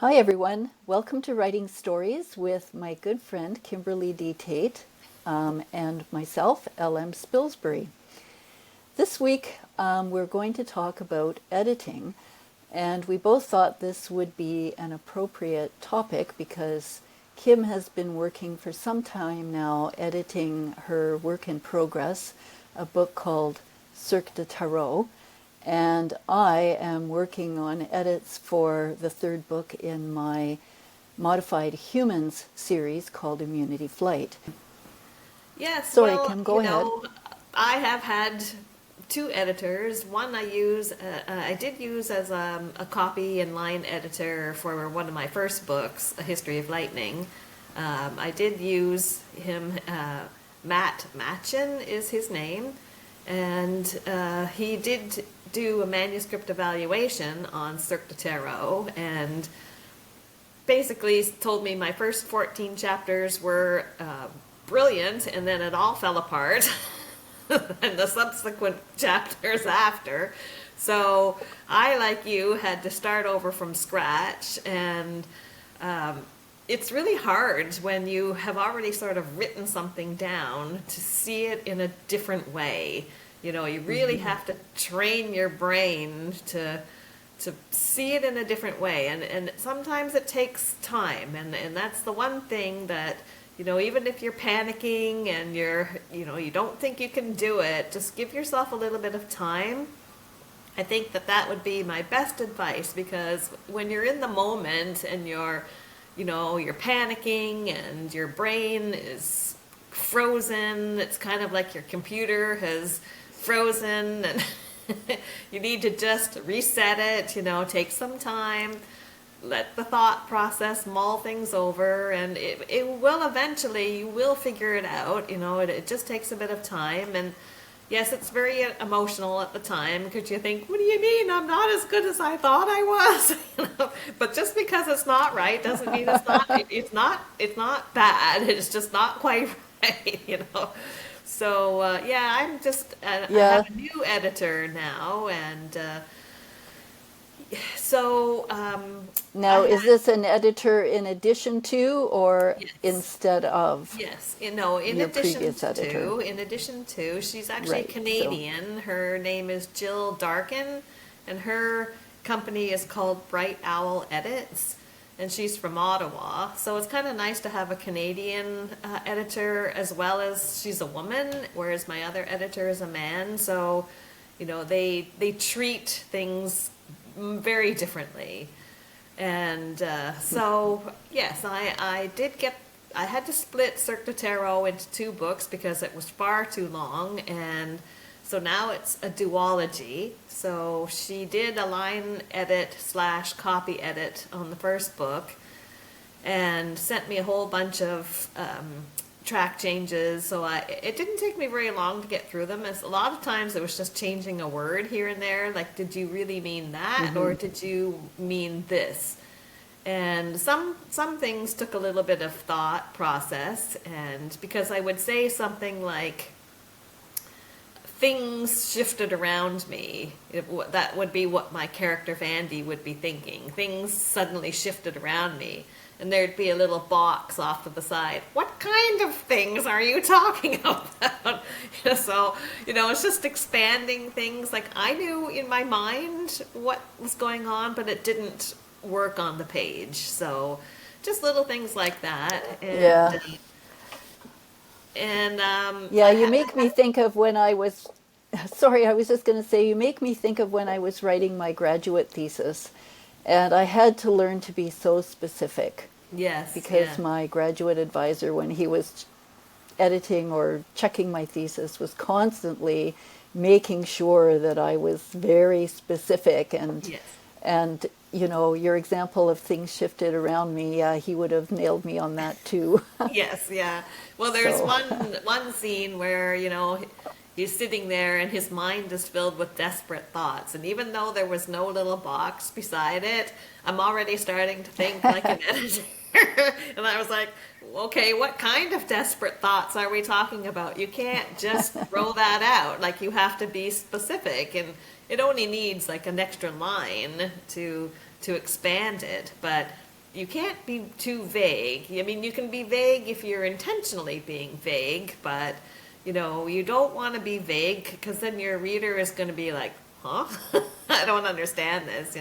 Hi everyone, welcome to Writing Stories with my good friend Kimberley D. Tait and myself, L.M. Spilsbury. This week we're going to talk about editing, and we both thought this would be an appropriate topic because Kim has been working for some time now editing her work in progress, a book called Circ de Tarot, and I am working on edits for the third book in my Modified Humans series called Immunity Flight. Yes, Sorry, well, Kim, go ahead. I have had two editors. One I did use as a copy and line editor for one of my first books, A History of Lightning. I did use him, Matt Matchin is his name, and he did do a manuscript evaluation on Circ de Tarot, and basically told me my first 14 chapters were brilliant, and then it all fell apart and the subsequent chapters after. So I, like you, had to start over from scratch, and it's really hard when you have already sort of written something down to see it in a different way. You know, you really have to train your brain to see it in a different way, and sometimes it takes time, and that's the one thing that, you know, even if you're panicking and you don't think you can do it, just give yourself a little bit of time. I think that would be my best advice, because when you're in the moment and you're panicking and your brain is frozen, it's kind of like your computer has frozen, and you need to just reset it, take some time, let the thought process mull things over, and it will eventually, you will figure it out. It just takes a bit of time. And yes, it's very emotional at the time, because you think, what do you mean I'm not as good as I thought I was? But just because it's not right doesn't mean it's not bad. It's just not quite right. So I'm just I have a new editor now, and so Now, is this an editor in addition to or yes. instead of Yes, your previous editor? in addition to, she's actually Right, Canadian. Her name is Jill Darkin, and her company is called Bright Owl Edits, and she's from Ottawa. So it's kind of nice to have a Canadian editor, as well as she's a woman, whereas my other editor is a man. So, they treat things very differently. And so, yes, I had to split Cirque de Tarot into two books because it was far too long, and so now it's a duology. So she did a line edit / copy edit on the first book and sent me a whole bunch of track changes. So it didn't take me very long to get through them. As a lot of times it was just changing a word here and there, like, did you really mean that, or did you mean this? And some things took a little bit of thought process, and because I would say something like, things shifted around me, that would be what my character Vandy would be thinking. Things suddenly shifted around me, and there'd be a little box off to the side. What kind of things are you talking about? So, it's just expanding things. Like, I knew in my mind what was going on, but it didn't work on the page. So just little things like that. You make me think of when I was sorry, I was just going to say, you make me think of when I was writing my graduate thesis, and I had to learn to be so specific. Yes. Because my graduate advisor, when he was editing or checking my thesis, was constantly making sure that I was very specific. And your example of things shifted around me, he would have nailed me on that too. Yes, yeah. Well, there's one scene where, he's sitting there and his mind is filled with desperate thoughts. And even though there was no little box beside it, I'm already starting to think like an editor. And I was like, okay, what kind of desperate thoughts are we talking about? You can't just throw that out. Like, you have to be specific, and it only needs like an extra line to expand it. But you can't be too vague. I mean, you can be vague if you're intentionally being vague, but you don't want to be vague because then your reader is going to be like, huh? I don't understand this.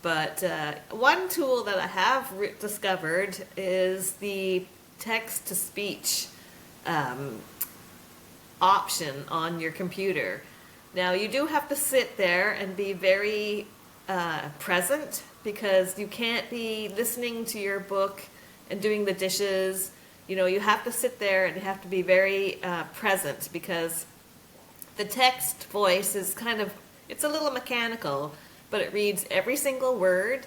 But one tool that I have discovered is the text-to-speech option on your computer. Now, you do have to sit there and be very present, because you can't be listening to your book and doing the dishes. You have to sit there and you have to be very present, because the text voice is it's a little mechanical, but it reads every single word.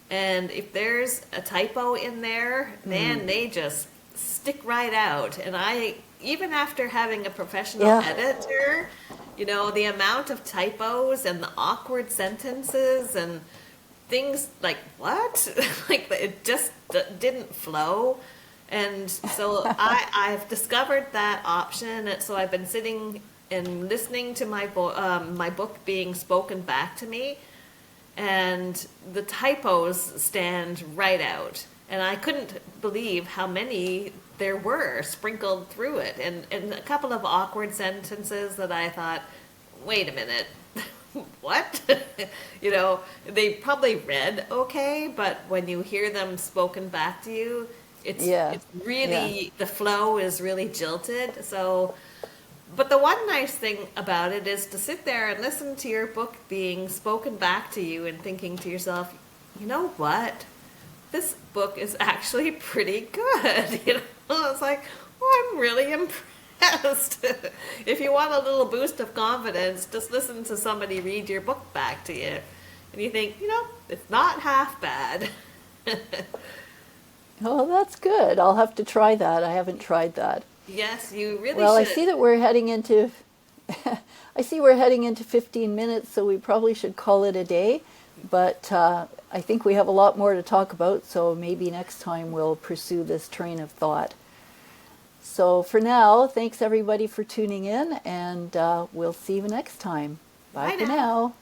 And if there's a typo in there, man, they just stick right out. And even after having a professional editor, the amount of typos and the awkward sentences and things like, what? Like, it just didn't flow. And so I've discovered that option. And so I've been sitting and listening to my book being spoken back to me. And the typos stand right out. And I couldn't believe how many there were sprinkled through it. And a couple of awkward sentences that I thought, wait a minute, what? They probably read okay, but when you hear them spoken back to you, it's really, the flow is really jilted. So, but the one nice thing about it is to sit there and listen to your book being spoken back to you and thinking to yourself, you know what? This book is actually pretty good. It's like, I'm really impressed. If you want a little boost of confidence, just listen to somebody read your book back to you. And you think, it's not half bad. Oh, that's good. I'll have to try that. I haven't tried that. Yes, you really Well, should. I see that we're heading into 15 minutes, so we probably should call it a day. But I think we have a lot more to talk about, so maybe next time we'll pursue this train of thought. So for now, thanks everybody for tuning in, and we'll see you next time. Bye for now.